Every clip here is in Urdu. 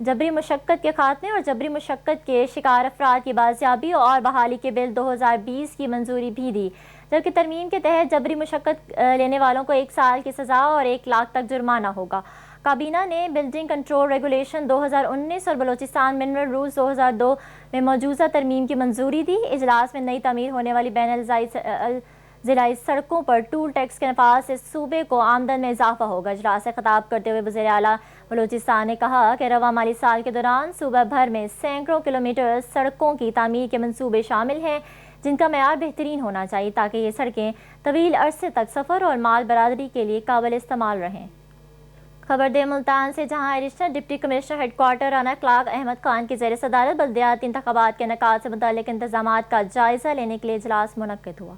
جبری مشقت کے خاتمے اور جبری مشقت کے شکار افراد کی بازیابی اور بحالی کے بل 2020 کی منظوری بھی دی، جبکہ ترمیم کے تحت جبری مشقت لینے والوں کو 1 سال کی سزا اور 1 لاکھ تک جرمانہ ہوگا۔ کابینہ نے بلڈنگ کنٹرول ریگولیشن 2019 اور بلوچستان منرل رولز 2002 میں موجودہ ترمیم کی منظوری دی۔ اجلاس میں نئی تعمیر ہونے والی بین ضلعی سڑکوں پر ٹول ٹیکس کے نفاذ سے صوبے کو آمدن میں اضافہ ہوگا۔ اجلاس سے خطاب کرتے ہوئے وزیر اعلیٰ بلوچستان نے کہا کہ رواں مالی سال کے دوران صوبہ بھر میں سینکڑوں کلومیٹر سڑکوں کی تعمیر کے منصوبے شامل ہیں، جن کا معیار بہترین ہونا چاہیے تاکہ یہ سڑکیں طویل عرصے تک سفر اور مال برادری کے لیے قابل استعمال رہیں۔ خبر دے ملتان سے، جہاں additional deputy commissioner headquarter Rana Kalak Ahmed Khan کی زیر صدارت بلدیاتی انتخابات کے انعقاد سے متعلق انتظامات کا جائزہ لینے کے لیے اجلاس منعقد ہوا۔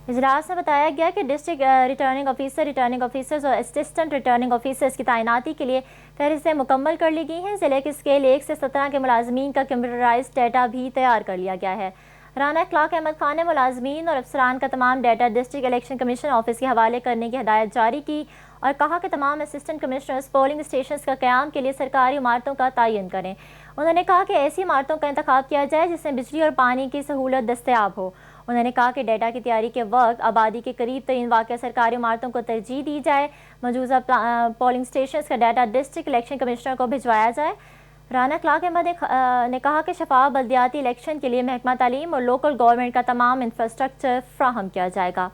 اجلاس میں بتایا گیا کہ ڈسٹرکٹ ریٹرننگ آفیسرز اور اسسٹنٹ ریٹرننگ آفیسرز کی تعیناتی کے لیے فہرستیں مکمل کر لی گئی ہیں۔ ضلع کے اسکیل 1 سے 17 کے ملازمین کا کمپیوٹرائزڈ ڈیٹا بھی تیار کر لیا گیا ہے۔ رانا کلاک احمد خان نے ملازمین اور افسران کا تمام data district election commission office کے حوالے کرنے کی ہدایت جاری کی اور کہا کہ تمام اسسٹنٹ کمشنرز پولنگ اسٹیشنز کا قیام کے لیے سرکاری عمارتوں کا تعین کریں۔ انہوں نے کہا کہ ایسی عمارتوں کا انتخاب کیا جائے جس میں بجلی اور پانی کی سہولت دستیاب ہو۔ انہوں نے کہا کہ ڈیٹا کی تیاری کے وقت آبادی کے قریب ترین واقع سرکاری عمارتوں کو ترجیح دی جائے۔ موجودہ پولنگ اسٹیشنز کا ڈیٹا ڈسٹرکٹ الیکشن کمشنر کو بھجوایا جائے۔ رانا کلاک احمد نے کہا کہ شفاف بلدیاتی الیکشن کے لیے محکمہ تعلیم اور لوکل گورنمنٹ کا تمام انفراسٹرکچر فراہم کیا جائے گا۔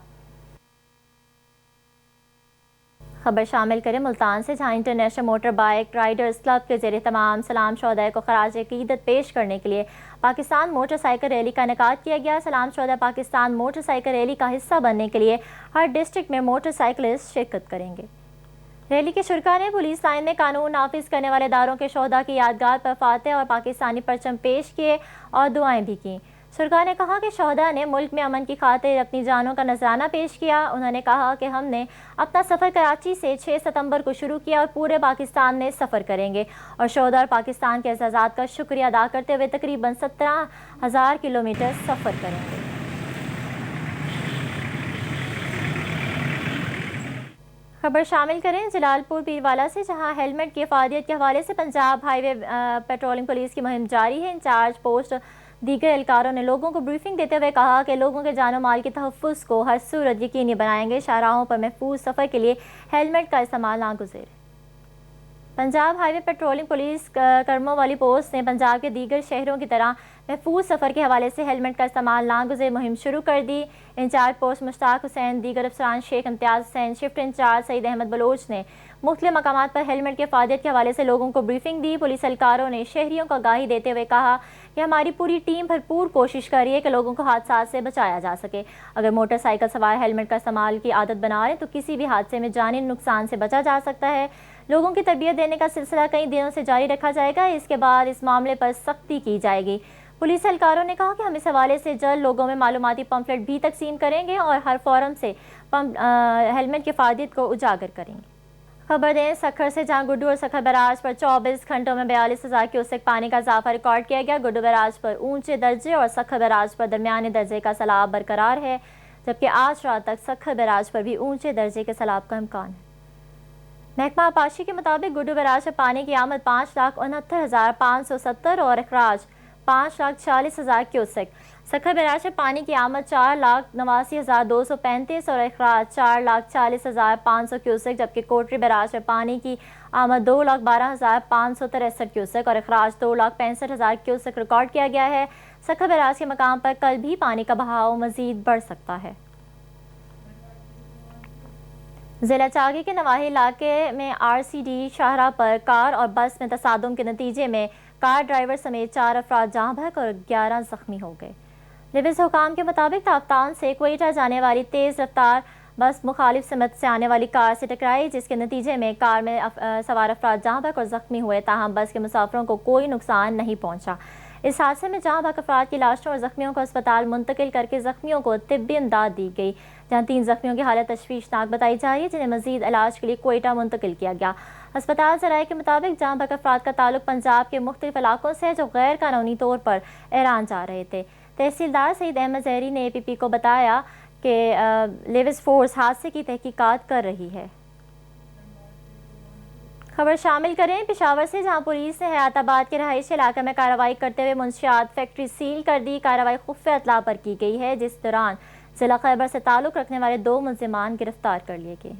خبر شامل کریں ملتان سے، جہاں international motor bike riders club کے زیر تمام سلام شہداء کو خراج عقیدت پیش کرنے کے لیے پاکستان موٹر سائیکل ریلی کا انعقاد کیا گیا۔ سلام شہداء پاکستان موٹر سائیکل ریلی کا حصہ بننے کے لیے ہر ڈسٹرکٹ میں موٹر سائیکلسٹ شرکت کریں گے۔ ریلی کے شرکاء نے پولیس لائن میں قانون نافذ کرنے والے اداروں کے شہداء کی یادگار پر فاتح اور پاکستانی پرچم پیش کیے اور دعائیں بھی کیں۔ شرکاء نے کہا کہ شہداء نے ملک میں امن کی خاطر اپنی جانوں کا نذرانہ پیش کیا۔ انہوں نے کہا کہ ہم نے اپنا سفر کراچی سے 6 ستمبر کو شروع کیا اور پورے پاکستان میں سفر کریں گے اور شہداء اور پاکستان کے اعزازات کا شکریہ ادا کرتے ہوئے تقریباً 17,000 کلومیٹر سفر کریں گے۔ خبر شامل کریں جلال پور پیروالا سے، جہاں ہیلمٹ کی افادیت کے حوالے سے پنجاب ہائی وے پیٹرولنگ پولیس کی مہم جاری ہے۔ انچارج پوسٹ دیگر اہلکاروں نے لوگوں کو بریفنگ دیتے ہوئے کہا کہ لوگوں کے جان و مال کے تحفظ کو ہر صورت یقینی بنائیں گے۔ شاہراہوں پر محفوظ سفر کے لیے ہیلمٹ کا استعمال ناگزیر ہے۔ پنجاب ہائی وے پیٹرولنگ پولیس کرموں والی پوسٹ نے پنجاب کے دیگر شہروں کی طرح محفوظ سفر کے حوالے سے ہیلمٹ کا استعمال ناگزیر مہم شروع کر دی۔ انچارج پوسٹ مشتاق حسین، دیگر افسران شیخ امتیاز حسین، شفٹ انچارج سعید احمد بلوچ نے مختلف مقامات پر ہیلمٹ کی افادیت کے حوالے سے لوگوں کو بریفنگ دی۔ پولیس اہلکاروں نے شہریوں کو آگاہی دیتے ہوئے کہا کہ ہماری پوری ٹیم بھرپور کوشش کر رہی ہے کہ لوگوں کو حادثات سے بچایا جا سکے۔ اگر موٹر سائیکل سوار ہیلمٹ کا استعمال کی عادت بنا رہے تو کسی بھی حادثے میں جانی نقصان سے بچا جا سکتا ہے۔ لوگوں کی تربیت دینے کا سلسلہ کئی دنوں سے جاری رکھا جائے گا۔ اس کے بعد اس معاملے پر سختی کی جائے گی۔ پولیس اہلکاروں نے کہا کہ ہم اس حوالے سے جلد لوگوں میں معلوماتی پمفلٹ بھی تقسیم کریں گے اور ہر فورم سے ہیلمٹ کی افادیت کو اجاگر کریں گے۔ خبر دیں سکھر سے، جہاں گڈو اور سکھر بیراج پر 24 گھنٹوں میں 42,000 کیوسک پانی کا اضافہ ریکارڈ کیا گیا۔ گڈو بیراج پر اونچے درجے اور سکھر بیراج پر درمیانے درجے کا سیلاب برقرار ہے، جبکہ آج رات تک سکھر بیراج پر بھی اونچے درجے کے سیلاب کا امکان ہے۔ محکمہ آبپاشی کے مطابق گڈو بیراج سے پانی کی آمد 5,69,570 اور اخراج 5,40,000 کیوسک۔ سکھر بیراج سے پانی کی آمد 4,89,235 اور اخراج 4,40,500 کیوسک، جبکہ کوٹری بیراج سے پانی کی آمد 2,12,563 کیوسک اور اخراج 2,65,000 کیوسک ریکارڈ کیا گیا ہے۔ سکھر بیراج کے مقام پر کل بھی پانی کا بہاؤ مزید بڑھ سکتا ہے۔ ضلع چاگی کے نواحی علاقے میں RCD شاہراہ پر کار اور بس میں تصادم کے نتیجے میں کار ڈرائیور سمیت 4 افراد جاں بحق اور 11 زخمی ہو گئے۔ لیوز حکام کے مطابق تافتان سے کوئٹہ جانے والی تیز رفتار بس مخالف سمت سے آنے والی کار سے ٹکرائی، جس کے نتیجے میں کار میں سوار افراد جاں بحق اور زخمی ہوئے، تاہم بس کے مسافروں کو کوئی نقصان نہیں پہنچا۔ اس حادثے میں جاں بحق افراد کی لاشوں اور زخمیوں کو اسپتال منتقل کر کے زخمیوں کو طبی امداد دی گئی، جہاں 3 زخمیوں کی حالت تشویشناک بتائی جا رہی ہے، جنہیں مزید علاج کے لیے کوئٹہ منتقل کیا گیا۔ ہسپتال ذرائع کے مطابق جاں بحق افراد کا تعلق پنجاب کے مختلف علاقوں سے ہے، جو غیر قانونی طور پر ایران جا رہے تھے۔ تحصیلدار سعید احمد زہری نے APP کو بتایا کہ لیوز فورس حادثے کی تحقیقات کر رہی ہے۔ خبر شامل کریں پشاور سے، جہاں پولیس نے حیات آباد کے رہائشی علاقے میں کارروائی کرتے ہوئے منشیات فیکٹری سیل کر دی۔ کارروائی خفیہ اطلاع پر کی گئی ہے، جس دوران ضلع خیبر سے تعلق رکھنے والے 2 ملزمان گرفتار کر لیے گئے۔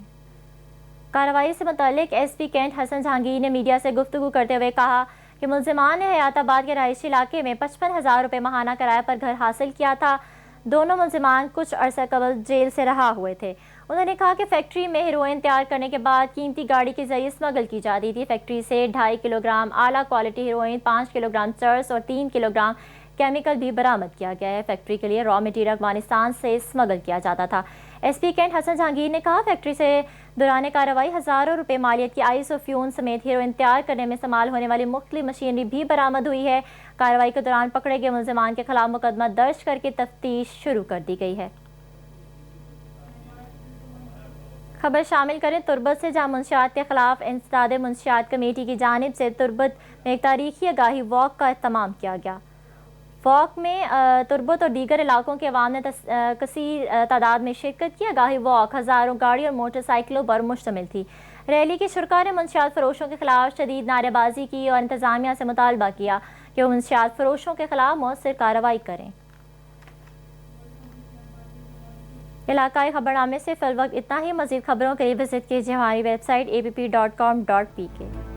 کارروائی سے متعلق ایس پی کینٹ حسن جہانگیر نے میڈیا سے گفتگو کرتے ہوئے کہا کہ ملزمان نے حیات آباد کے رہائشی علاقے میں 55,000 روپے ماہانہ کرائے پر گھر حاصل کیا تھا۔ دونوں ملزمان کچھ عرصہ قبل جیل سے رہا ہوئے تھے۔ انہوں نے کہا کہ فیکٹری میں ہیروئن تیار کرنے کے بعد قیمتی گاڑی کے ذریعے اسمگل کی جاتی تھی۔ فیکٹری سے 2.5 کلو گرام اعلیٰ کوالٹی ہیروئن، 5 کلو گرام چرس اور 3 کلو گرام کیمیکل بھی برآمد کیا گیا ہے۔ فیکٹری کے لیے را مٹیریل افغانستان سے اسمگل کیا جاتا تھا۔ ایس پی کینٹ حسن جہانگیر نے کہا فیکٹری سے دوران کارروائی ہزاروں روپے مالیت کی آئس و فیون سمیت ہیروئن تیار کرنے میں استعمال ہونے والی مختلف مشینری بھی برآمد ہوئی ہے۔ کارروائی کے دوران پکڑے گئے ملزمان کے خلاف مقدمہ درج کر کے تفتیش شروع کر دی گئی ہے۔ خبر شامل کریں تربت سے، جہاں منشیات کے خلاف انسداد منشیات کمیٹی کی جانب سے تربت میں ایک تاریخی آگاہی واک کا اہتمام کیا گیا۔ واک میں تربت اور دیگر علاقوں کے عوام نے کثیر تعداد میں شرکت کی۔ آگاہی واک ہزاروں گاڑی اور موٹر سائیکلوں پر مشتمل تھی۔ ریلی کے شرکاء نے منشیات فروشوں کے خلاف شدید نعرے بازی کی اور انتظامیہ سے مطالبہ کیا کہ وہ منشیات فروشوں کے خلاف مؤثر کارروائی کریں۔ علاقائی خبر نامے سے فی الوقت اتنا ہی۔ مزید خبروں کے لیے وزٹ کیجیے ہماری ویب سائٹ app.com.pk۔